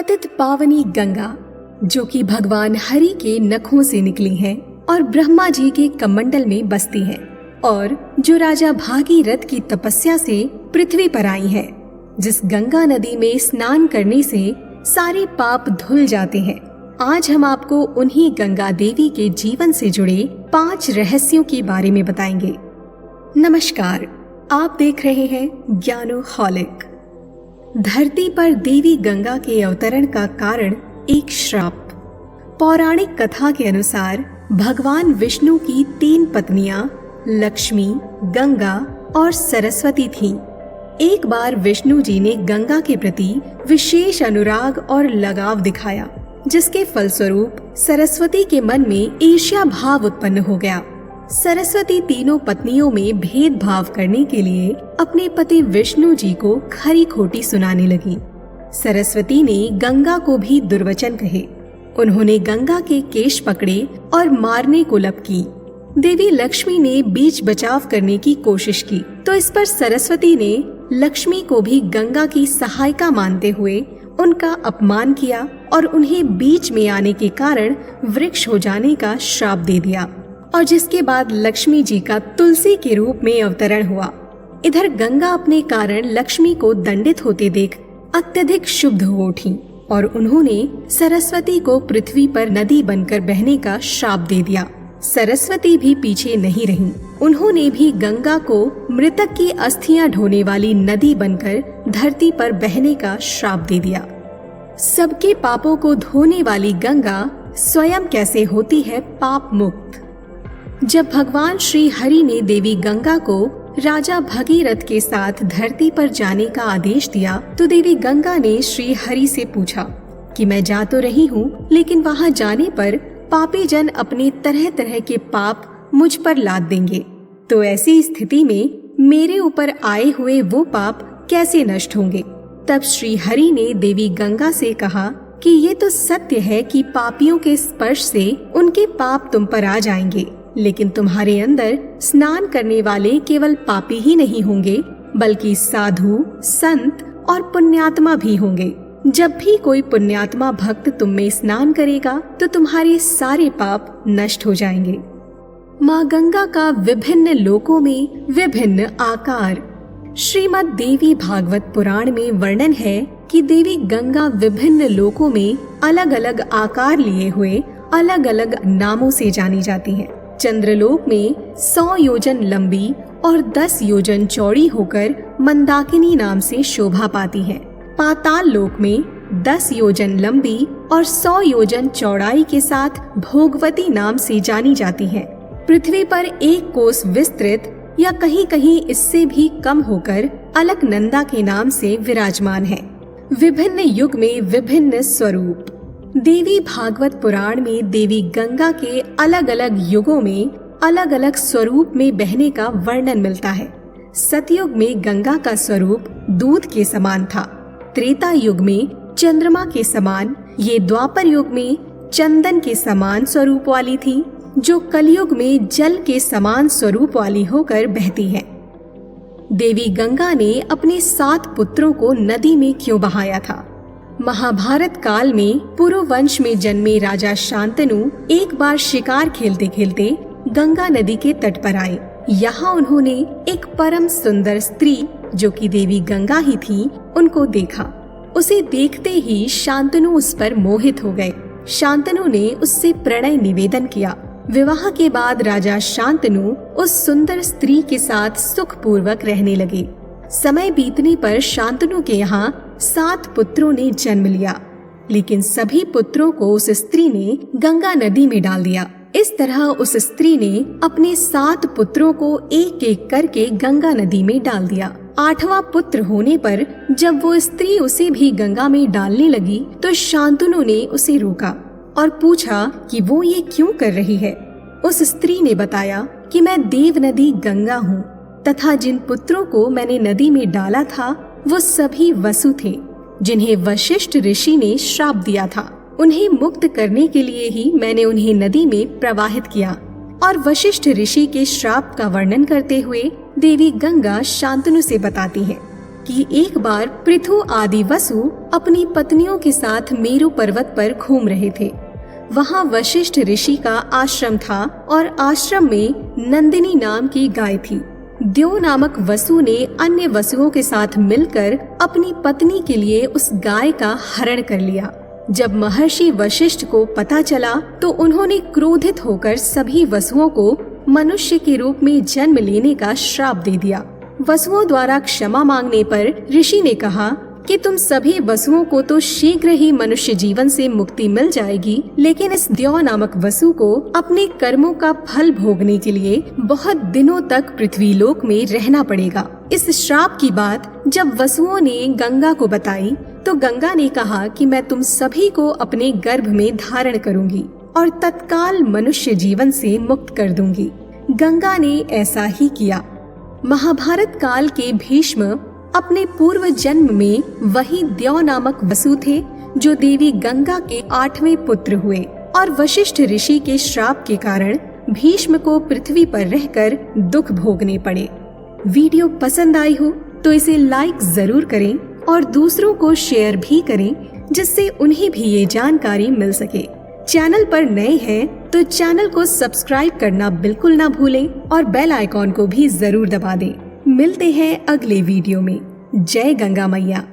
पतित पावनी गंगा, जो कि भगवान हरि के नखों से निकली है और ब्रह्मा जी के कमंडल में बसती है, और जो राजा भागीरथ की तपस्या से पृथ्वी पर आई है। जिस गंगा नदी में स्नान करने से सारे पाप धुल जाते हैं। आज हम आपको उन्हीं गंगा देवी के जीवन से जुड़े 5 रहस्यों के बारे में बताएंगे। नमस्कार, आप देख रहे हैं ज्ञानोहॉलिक। धरती पर देवी गंगा के अवतरण का कारण एक श्राप। पौराणिक कथा के अनुसार भगवान विष्णु की 3 पत्नियां लक्ष्मी, गंगा और सरस्वती थीं। एक बार विष्णु जी ने गंगा के प्रति विशेष अनुराग और लगाव दिखाया, जिसके फलस्वरूप सरस्वती के मन में ईर्ष्या भाव उत्पन्न हो गया। सरस्वती तीनों पत्नियों में भेदभाव करने के लिए अपने पति विष्णु जी को खरी खोटी सुनाने लगी। सरस्वती ने गंगा को भी दुर्वचन कहे। उन्होंने गंगा के केश पकड़े और मारने को लब की। देवी लक्ष्मी ने बीच बचाव करने की कोशिश की, तो इस पर सरस्वती ने लक्ष्मी को भी गंगा की सहायिका मानते हुए उनका अपमान किया और उन्हें बीच में आने के कारण वृक्ष हो जाने का श्राप दे दिया, और जिसके बाद लक्ष्मी जी का तुलसी के रूप में अवतरण हुआ। इधर गंगा अपने कारण लक्ष्मी को दंडित होते देख अत्यधिक क्षुब्ध हो उठी और उन्होंने सरस्वती को पृथ्वी पर नदी बनकर बहने का श्राप दे दिया। सरस्वती भी पीछे नहीं रहीं। उन्होंने भी गंगा को मृतक की अस्थियां ढोने वाली नदी बनकर धरती पर बहने का श्राप दे दिया। सबके पापों को धोने वाली गंगा स्वयं कैसे होती है पाप मुक्त? जब भगवान श्री हरि ने देवी गंगा को राजा भगीरथ के साथ धरती पर जाने का आदेश दिया, तो देवी गंगा ने श्री हरि से पूछा कि मैं जा तो रही हूँ, लेकिन वहाँ जाने पर पापी जन अपने तरह तरह के पाप मुझ पर लाद देंगे। तो ऐसी स्थिति में मेरे ऊपर आए हुए वो पाप कैसे नष्ट होंगे? तब श्री हरि ने देवी गंगा से कहा कि ये तो सत्य है कि पापियों के स्पर्श से उनके पाप तुम पर आ जाएंगे, लेकिन तुम्हारे अंदर स्नान करने वाले केवल पापी ही नहीं होंगे, बल्कि साधु, संत और पुण्यात्मा भी होंगे। जब भी कोई पुण्यात्मा भक्त तुम में स्नान करेगा, तो तुम्हारे सारे पाप नष्ट हो जाएंगे। माँ गंगा का विभिन्न लोकों में विभिन्न आकार। श्रीमद् देवी भागवत पुराण में वर्णन है कि देवी गंगा विभिन्न लोकों में अलग अलग आकार लिए हुए अलग अलग नामों से जानी जाती है। चंद्रलोक में 100 योजन लंबी और 10 योजन चौड़ी होकर मंदाकिनी नाम से शोभा पाती है। पाताल लोक में 10 योजन लंबी और 100 योजन चौड़ाई के साथ भोगवती नाम से जानी जाती है। पृथ्वी पर 1 कोस विस्तृत या कहीं कहीं इससे भी कम होकर अलकनंदा के नाम से विराजमान है। विभिन्न युग में विभिन्न स्वरूप। देवी भागवत पुराण में देवी गंगा के अलग अलग युगों में अलग अलग स्वरूप में बहने का वर्णन मिलता है। सतयुग में गंगा का स्वरूप दूध के समान था। त्रेता युग में चंद्रमा के समान, ये द्वापर युग में चंदन के समान स्वरूप वाली थी, जो कलयुग में जल के समान स्वरूप वाली होकर बहती है। देवी गंगा ने अपने 7 पुत्रों को नदी में क्यों बहाया था? महाभारत काल में पुरु वंश में जन्मे राजा शांतनु एक बार शिकार खेलते खेलते गंगा नदी के तट पर आए। यहाँ उन्होंने एक परम सुंदर स्त्री, जो कि देवी गंगा ही थी, उनको देखा। उसे देखते ही शांतनु उस पर मोहित हो गए। शांतनु ने उससे प्रणय निवेदन किया। विवाह के बाद राजा शांतनु उस सुंदर स्त्री के साथ सुखपूर्वक रहने लगे। समय बीतने पर शांतनु के यहाँ 7 पुत्रों ने जन्म लिया, लेकिन सभी पुत्रों को उस स्त्री ने गंगा नदी में डाल दिया। इस तरह उस स्त्री ने अपने 7 पुत्रों को एक एक करके गंगा नदी में डाल दिया। 8वां पुत्र होने पर जब वो स्त्री उसे भी गंगा में डालने लगी, तो शांतनु ने उसे रोका और पूछा कि वो ये क्यों कर रही है। उस स्त्री ने बताया कि मैं देव नदी गंगा हूँ, तथा जिन पुत्रों को मैंने नदी में डाला था वो सभी वसु थे, जिन्हें वशिष्ठ ऋषि ने श्राप दिया था। उन्हें मुक्त करने के लिए ही मैंने उन्हें नदी में प्रवाहित किया। और वशिष्ठ ऋषि के श्राप का वर्णन करते हुए देवी गंगा शांतनु से बताती है कि एक बार पृथु आदि वसु अपनी पत्नियों के साथ मेरु पर्वत पर घूम रहे थे। वहाँ वशिष्ठ ऋषि का आश्रम था और आश्रम में नंदिनी नाम की गाय थी। द्यो नामक वसु ने अन्य वसुओं के साथ मिलकर अपनी पत्नी के लिए उस गाय का हरण कर लिया। जब महर्षि वशिष्ठ को पता चला तो उन्होंने क्रोधित होकर सभी वसुओं को मनुष्य के रूप में जन्म लेने का श्राप दे दिया। वसुओं द्वारा क्षमा मांगने पर ऋषि ने कहा कि तुम सभी वसुओं को तो शीघ्र ही मनुष्य जीवन से मुक्ति मिल जाएगी, लेकिन इस द्यौ नामक वसु को अपने कर्मों का फल भोगने के लिए बहुत दिनों तक पृथ्वी लोक में रहना पड़ेगा। इस श्राप की बात जब वसुओं ने गंगा को बताई तो गंगा ने कहा कि मैं तुम सभी को अपने गर्भ में धारण करूंगी और तत्काल मनुष्य जीवन से मुक्त कर दूंगी। गंगा ने ऐसा ही किया। महाभारत काल के भीष्म अपने पूर्व जन्म में वही द्यौ नामक वसु थे जो देवी गंगा के 8वें पुत्र हुए और वशिष्ठ ऋषि के श्राप के कारण भीष्म को पृथ्वी पर रहकर दुख भोगने पड़े। वीडियो पसंद आई हो तो इसे लाइक जरूर करें और दूसरों को शेयर भी करें, जिससे उन्हें भी ये जानकारी मिल सके। चैनल पर नए हैं तो चैनल को सब्सक्राइब करना बिल्कुल ना भूलें और बेल आइकॉन को भी जरूर दबा दें। मिलते हैं अगले वीडियो में। जय गंगा मैया।